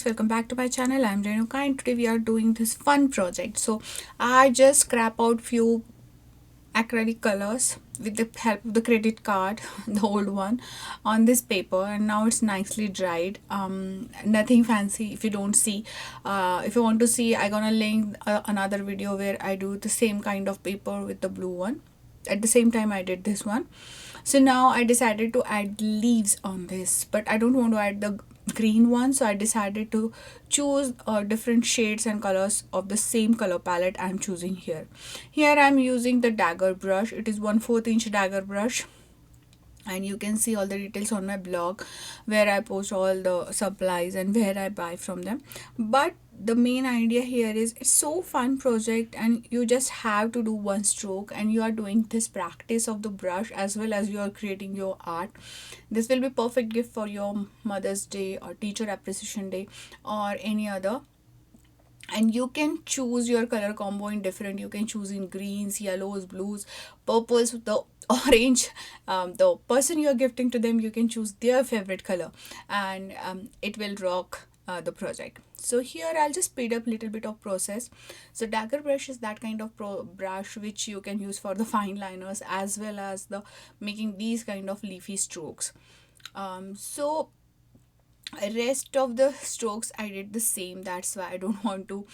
welcome back to my channel. I'm Renuka and today we are doing this fun project. So I just scrap out few acrylic colors with the help of the credit card, the old one, on this paper, and now it's nicely dried. Nothing fancy. If you don't see, if you want to see, I gonna link another video where I do the same kind of paper with the blue one. At the same time I did this one. So now I decided to add leaves on this, but I don't want to add the green one, so I decided to choose different shades and colors of the same color palette I'm choosing here I'm using the dagger brush. It is 1/4 inch dagger brush, and you can see all the details on my blog where I post all the supplies and where I buy from them. But the main idea here is it's so fun project, and you just have to do one stroke, and you are doing this practice of the brush as well as you are creating your art. This will be perfect gift for your Mother's Day or Teacher Appreciation Day or any other. And you can choose your color combo in different, you can choose in greens, yellows, blues, purples, the orange. The person you're gifting to them, you can choose their favorite color, and it will rock the project. So here I'll just speed up little bit of process. So dagger brush is that kind of brush which you can use for the fine liners as well as the making these kind of leafy strokes. So rest of the strokes I did the same, that's why I don't want to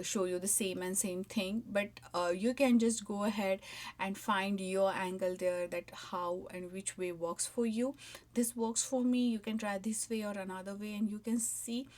show you the same thing, but you can just go ahead and find your angle there, that how and which way works for you. This works for me, you can try this way or another way, and you can see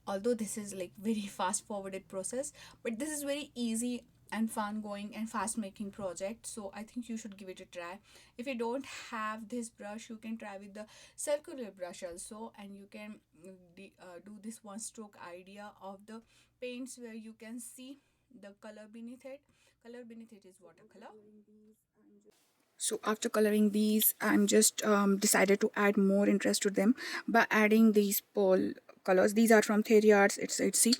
although this is like very fast forwarded process, but this is very easy and fun going and fast making project. So I think you should give it a try. If you don't have this brush, you can try with the circular brush also, and you can do this one stroke idea of the paints where you can see the color beneath it. Color beneath it is watercolor. So after coloring these, I'm just decided to add more interest to them by adding these pearl colors. These are from Theory Arts. It's Etsy.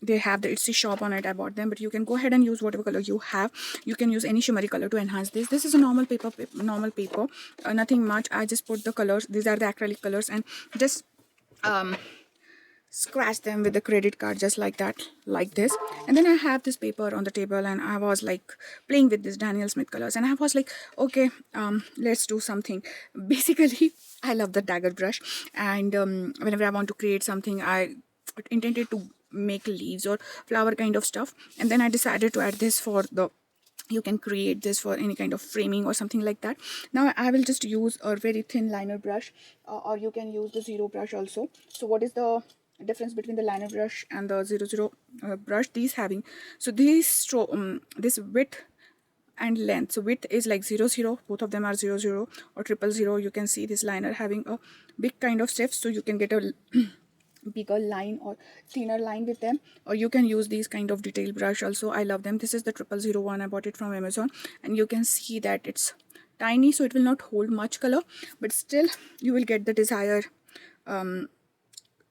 They have the Etsy shop on it. I bought them, but you can go ahead and use whatever color you have. You can use any shimmery color to enhance this. This is a normal paper, nothing much. I just put the colors. These are the acrylic colors, and just scratch them with the credit card just like that, like this. And then I have this paper on the table, and I was like playing with this Daniel Smith colors, and I was like, okay, let's do something. Basically I love the dagger brush, and whenever I want to create something, I intended to make leaves or flower kind of stuff, and then I decided to add this for the, you can create this for any kind of framing or something like that. Now I will just use a very thin liner brush, or you can use the zero brush also. So what is the difference between the liner brush and the zero brush? These having, so this width and length, so width is like 0 0, both of them are 0 0 or 0 0 0. You can see this liner having a big kind of steps, so you can get a bigger line or thinner line with them, or you can use these kind of detail brush also. I love them. This is the 0 0 0 one. I bought it from Amazon, and you can see that it's tiny, so it will not hold much color, but still you will get the desired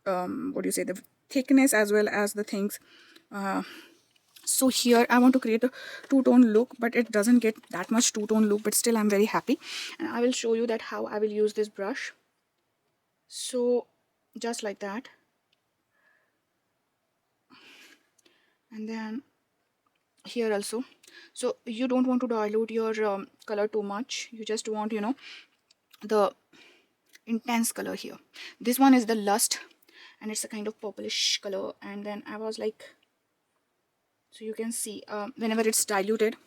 what do you say, the thickness as well as the things. So here I want to create a two-tone look, but it doesn't get that much two-tone look, but still I'm very happy, and I will show you that how I will use this brush. So just like that, and then here also. So you don't want to dilute your color too much, you just want, you know, the intense color here. This one is the lust, and it's a kind of purplish color. And then I was like, so you can see whenever it's diluted,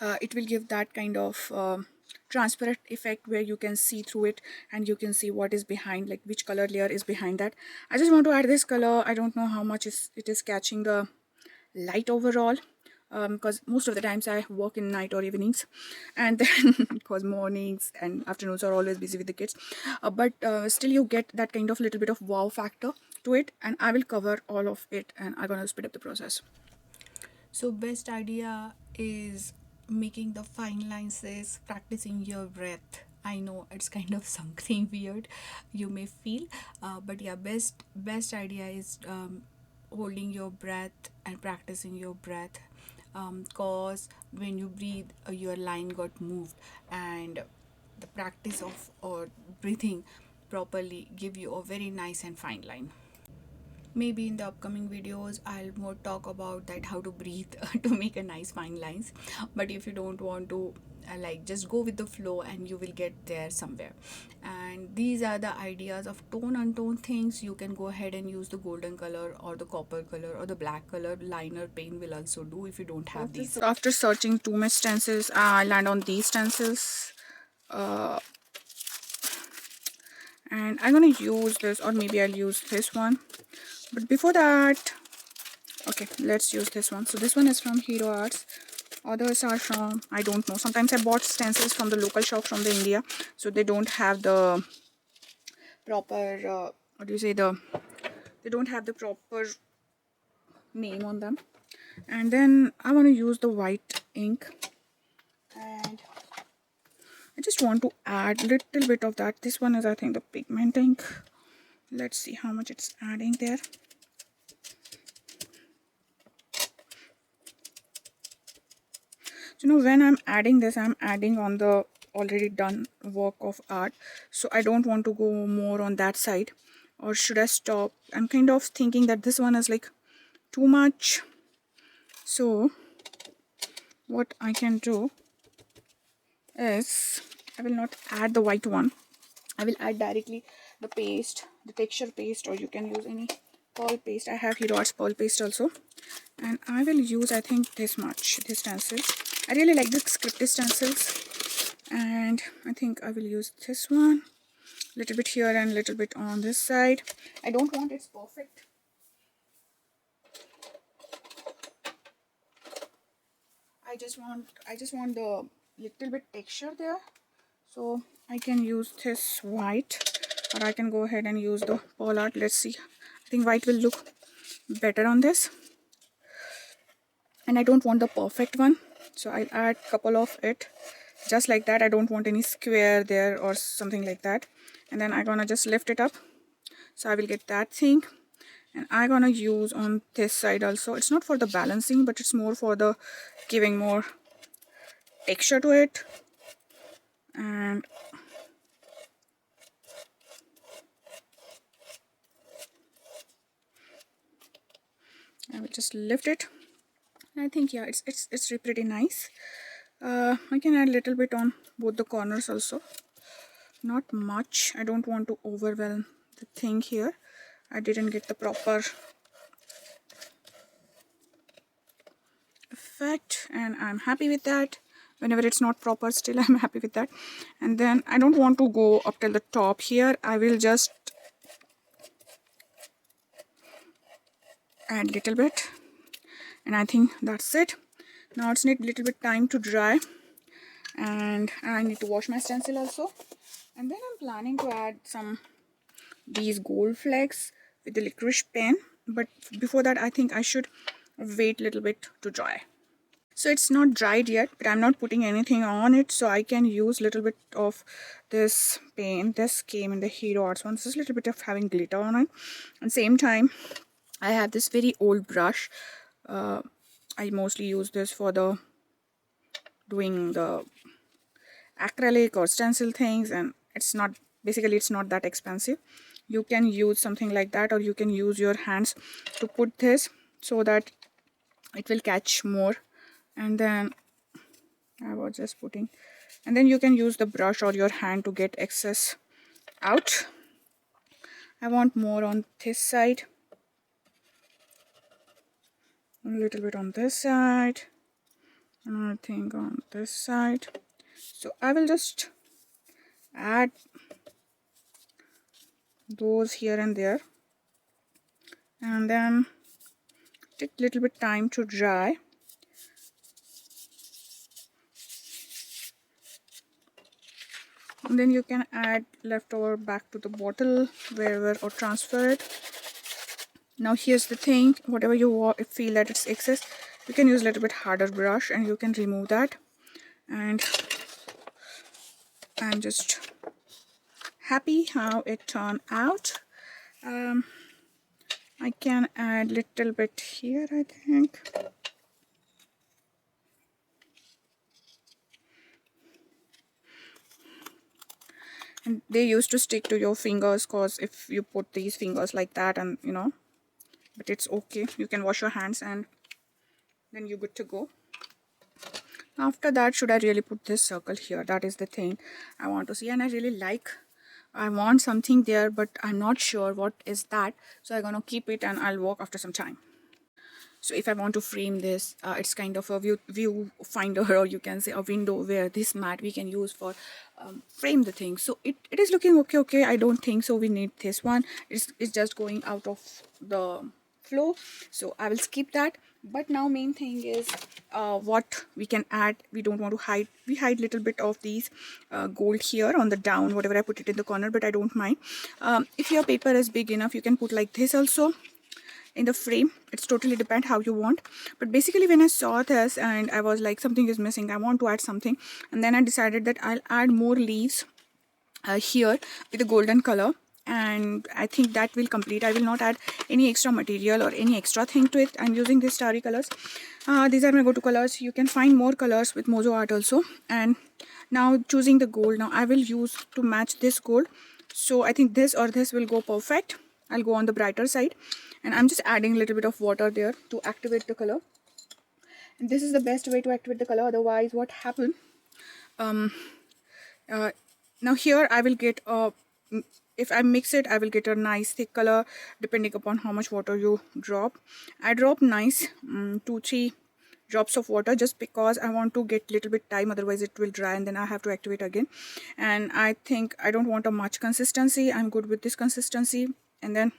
it will give that kind of transparent effect where you can see through it, and you can see what is behind, like which color layer is behind that. I just want to add this color. I don't know how much it is catching the light overall, because most of the times I work in night or evenings, and then because mornings and afternoons are always busy with the kids, but still you get that kind of little bit of wow factor to it, and I will cover all of it, and I'm gonna speed up the process. So best idea is making the fine lines is practicing your breath. I know it's kind of something weird you may feel, but yeah, best idea is holding your breath and practicing your breath, cause when you breathe, your line got moved, and the practice of or breathing properly give you a very nice and fine line. Maybe in the upcoming videos I'll more talk about that how to breathe to make a nice fine lines. But if you don't want to like, just go with the flow and you will get there somewhere. And these are the ideas of tone untone things. You can go ahead and use the golden color or the copper color or the black color. Liner pen will also do if you don't have these. After searching too much stencils, I land on these stencils. And I'm gonna use this, or maybe I'll use this one. But before that, okay, let's use this one. So this one is from Hero Arts. Others are from, I don't know. Sometimes I bought stencils from the local shop from the India, so they don't have the proper, what do you say, they don't have the proper name on them. And then I want to use the white ink, and I just want to add little bit of that. This one is, I think, the pigment ink. Let's see how much it's adding there. So when I'm adding this, I'm adding on the already done work of art, so I don't want to go more on that side. Or should I stop? I'm kind of thinking that this one is like too much, so what I can do is I will not add the white one. I will add directly the paste, the texture paste, or you can use any pearl paste. I have Hero Arts pearl paste also, and I will use, I think, this much, this stencil. I really like the scripted stencils, and I think I will use this one, little bit here and little bit on this side. I don't want it's perfect. I just want the little bit texture there. So I can use this white, or I can go ahead and use the pearl art. Let's see. I think white will look better on this. And I don't want the perfect one, so I'll add couple of it just like that. I don't want any square there or something like that. And then I'm gonna just lift it up, so I will get that thing. And I'm gonna use on this side also. It's not for the balancing, but it's more for the giving more texture to it. And I will just lift it. And I think, yeah, it's pretty nice. I can add a little bit on both the corners also, not much. I don't want to overwhelm the thing here. I didn't get the proper effect, and I'm happy with that. Whenever it's not proper, still I'm happy with that. And then I don't want to go up till the top here. I will just add little bit, and I think that's it. Now it's need little bit time to dry, and I need to wash my stencil also. And then I'm planning to add some these gold flakes with the licorice pen, but before that I think I should wait a little bit to dry. So it's not dried yet, but I'm not putting anything on it, so I can use little bit of this paint. This came in the Hero Arts one. This is a little bit of having glitter on it. At the same time, I have this very old brush. I mostly use this for the doing the acrylic or stencil things, and it's not that expensive. You can use something like that, or you can use your hands to put this so that it will catch more. And then I was just putting, and then you can use the brush or your hand to get excess out. I want more on this side, a little bit on this side, and I think on this side. So I will just add those here and there, and then take a little bit time to dry. And then you can add leftover back to the bottle wherever, or transfer it. Now here's the thing, whatever you feel that it's excess, you can use a little bit harder brush and you can remove that. And I'm just happy how it turned out. I can add little bit here, I think. And they used to stick to your fingers, cause if you put these fingers like that, and but it's okay, you can wash your hands and then you're good to go. After that, should I really put this circle here? That is the thing I want to see, and I want something there, but I'm not sure what is that, so I'm gonna keep it and I'll walk after some time. So if I want to frame this, it's kind of a view finder, or you can say a window where this mat we can use for frame the thing. So it is looking okay. I don't think so we need this one. It's just going out of the flow, so I will skip that. But now main thing is what we can add. We don't want to hide. We hide little bit of these gold here on the down, whatever I put it in the corner, but I don't mind. If your paper is big enough, you can put like this also in the frame. It's totally depend how you want, but basically when I saw this and I was like, something is missing, I want to add something, and then I decided that I'll add more leaves here with a golden color, and I think that will complete. I will not add any extra material or any extra thing to it. I'm using these starry colors. These are my go-to colors. You can find more colors with Mojo art also. And now choosing the gold, now I will use to match this gold, so I think this or this will go perfect. I'll go on the brighter side, and I'm just adding a little bit of water there to activate the color. And this is the best way to activate the color. Otherwise what happened, uh, now here I will get a, if I mix it, I will get a nice thick color depending upon how much water you drop. I drop nice 2-3 drops of water just because I want to get little bit time, otherwise it will dry and then I have to activate again. And I think I don't want a much consistency. I'm good with this consistency. And then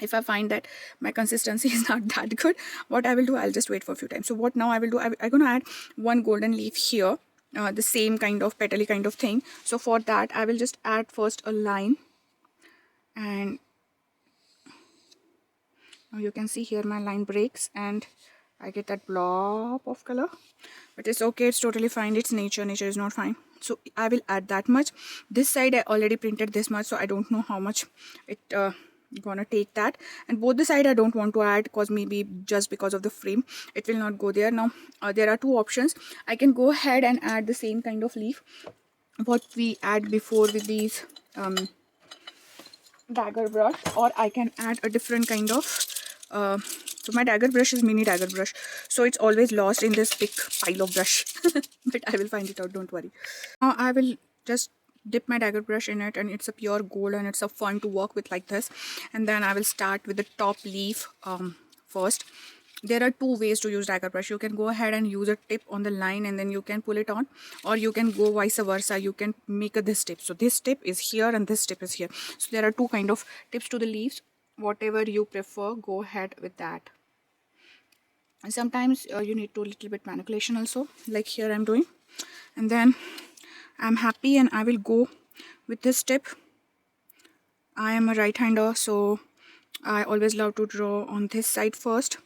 if I find that my consistency is not that good, what I will do, I'll just wait for a few times. So what now I will do, I'm gonna add one golden leaf here, the same kind of petally kind of thing. So for that I will just add first a line, and now you can see here my line breaks and I get that blob of color, but it's okay, it's totally fine. It's nature is not fine. So I will add that much. This side I already printed this much, so I don't know how much it gonna take that. And both the side I don't want to add, because maybe just because of the frame it will not go there. Now there are two options. I can go ahead and add the same kind of leaf what we add before with these dagger brush, or I can add a different kind of so my dagger brush is mini dagger brush, so it's always lost in this big pile of brush but I will find it out, don't worry. Now I will just dip my dagger brush in it, and it's a pure gold and it's a fun to work with like this. And then I will start with the top leaf first. There are two ways to use dagger brush. You can go ahead and use a tip on the line and then you can pull it on, or you can go vice versa. You can make this tip. So this tip is here and this tip is here. So there are two kind of tips to the leaves. Whatever you prefer, go ahead with that. And sometimes you need to little bit manipulation also, like here I'm doing. And then I'm happy and I will go with this tip. I am a right-hander, so I always love to draw on this side first.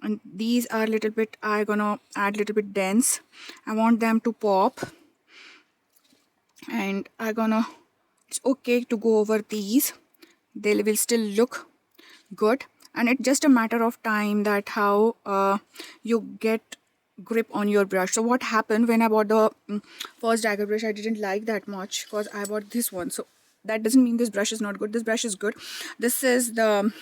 And these are little bit, I'm gonna add little bit dense. I want them to pop, and it's okay to go over these. They will still look good, and it's just a matter of time that how you get grip on your brush. So what happened when I bought the first dagger brush, I didn't like that much because I bought this one. So that doesn't mean this brush is not good. This brush is good. This is the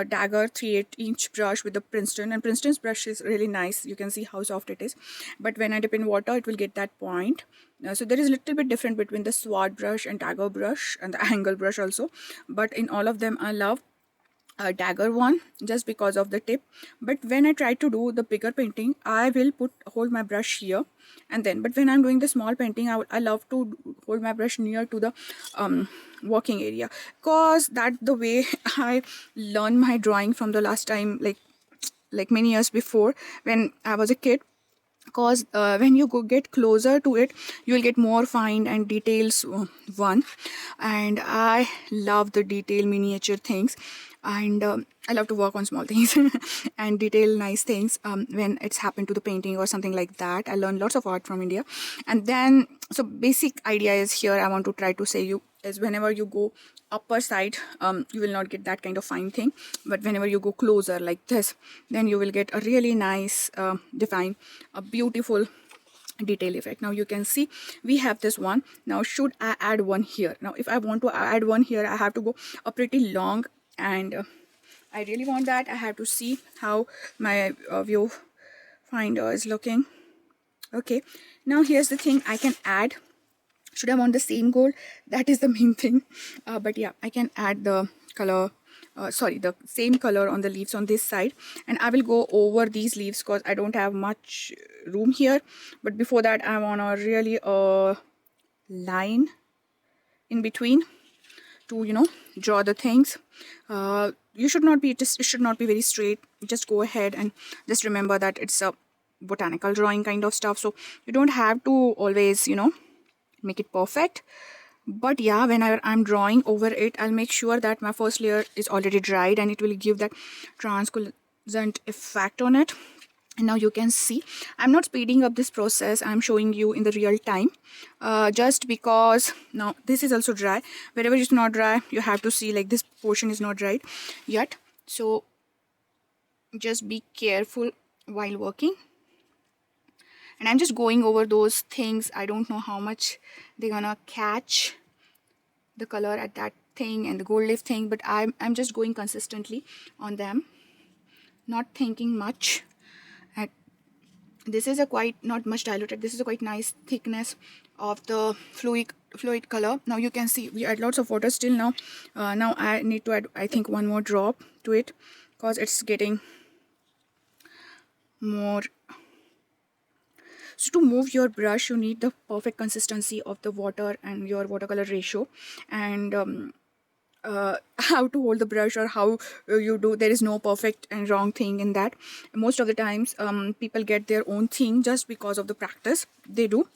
dagger 3/8-inch brush with the Princeton, and Princeton's brush is really nice. You can see how soft it is, but when I dip in water it will get that point. So there is a little bit different between the sword brush and dagger brush and the angle brush also, but in all of them I love a dagger one just because of the tip. But when I try to do the bigger painting, I will hold my brush here, and then but when I'm doing the small painting, I love to hold my brush near to the working area, cause that the way I learned my drawing from the last time, like many years before when I was a kid. Because when you get closer to it, you will get more fine and details one. And I love the detail miniature things, and I love to work on small things and detail nice things when it's happened to the painting or something like that. I learned lots of art from India. And then so basic idea is here I want to try to say you is whenever you go upper side, you will not get that kind of fine thing, but whenever you go closer like this, then you will get a really nice define a beautiful detail effect. Now you can see we have this one. Now should I add one here? Now if I want to add one here, I have to go a pretty long, and I really want that. I have to see how my viewfinder is looking. Okay, now here's the thing I can add. Should I want the same gold? That is the main thing. But yeah, I can add the color, the same color on the leaves on this side, and I will go over these leaves because I don't have much room here. But before that, I want to really line in between to draw the things. You should not be it should not be very straight. Just go ahead and just remember that it's a botanical drawing kind of stuff, so you don't have to always make it perfect. But yeah, whenever I'm drawing over it, I'll make sure that my first layer is already dried, and it will give that translucent effect on it. And now you can see I'm not speeding up this process, I'm showing you in the real time, just because now this is also dry. Wherever it's not dry, you have to see like this portion is not dried yet, so just be careful while working. And I'm just going over those things. I don't know how much they're gonna catch the color at that thing and the gold leaf thing, but I'm just going consistently on them, not thinking much. And this is a quite not much diluted, this is a quite nice thickness of the fluid color. Now you can see we add lots of water still. Now now I need to add, I think, one more drop to it because it's getting more. So to move your brush, you need the perfect consistency of the water and your watercolor ratio, and how to hold the brush or how you do. There is no perfect and wrong thing in that. Most of the times people get their own thing just because of the practice they do.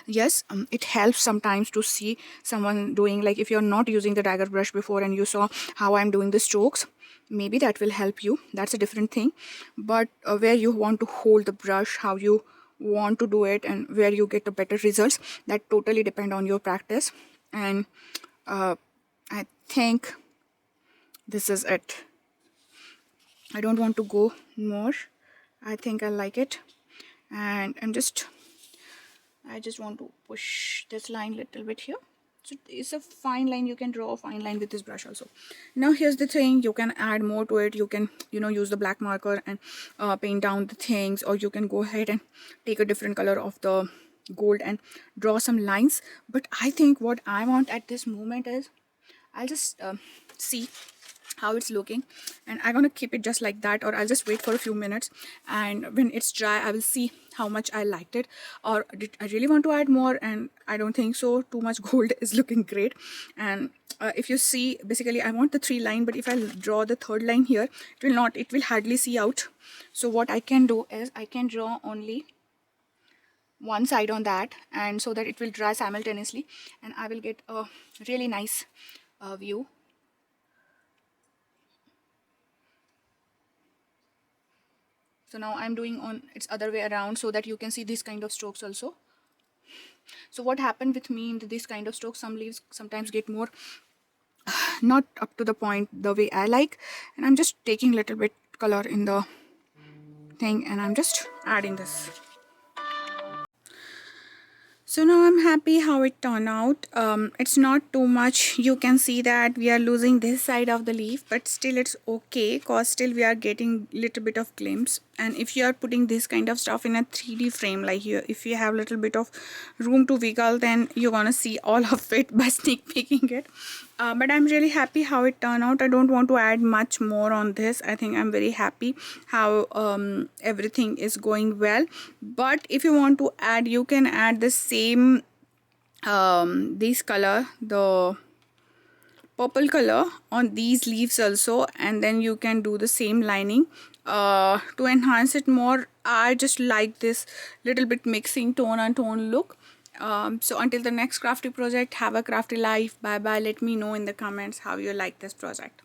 Yes, it helps sometimes to see someone doing, like if you're not using the dagger brush before and you saw how I'm doing the strokes, maybe that will help you. That's a different thing. But where you want to hold the brush, how you want to do it, and where you get the better results, that totally depend on your practice. And I think this is it. I don't want to go more. I think I like it, and I just want to push this line a little bit here. So it's a fine line. You can draw a fine line with this brush also. Now here's the thing, you can add more to it. You can use the black marker and paint down the things, or you can go ahead and take a different color of the gold and draw some lines. But I think what I want at this moment is I'll just see how it's looking, and I'm gonna keep it just like that, or I'll just wait for a few minutes, and when it's dry I will see how much I liked it, or did I really want to add more. And I don't think so. Too much gold is looking great. And if you see, basically I want the 3 line, but if I draw the 3rd line here, it will hardly see out. So what I can do is I can draw only one side on that, and so that it will dry simultaneously, and I will get a really nice view. So now I'm doing on its other way around, so that you can see this kind of strokes also. So what happened with me in this kind of strokes, some leaves sometimes get more not up to the point the way I like, and I'm just taking little bit color in the thing, and I'm just adding this. So now I'm happy how it turned out. It's not too much. You can see that we are losing this side of the leaf, but still it's okay, because still we are getting little bit of glimpse. And if you are putting this kind of stuff in a 3D frame, like here, if you have little bit of room to wiggle, then you're gonna see all of it by sneak peeking it. But I'm really happy how it turned out. I don't want to add much more on this. I think I'm very happy how everything is going well. But if you want to add, you can add the same this color, the purple color, on these leaves also, and then you can do the same lining to enhance it more. I just like this little bit mixing tone and tone look. So until the next crafty project, have a crafty life. Bye bye. Let me know in the comments how you like this project.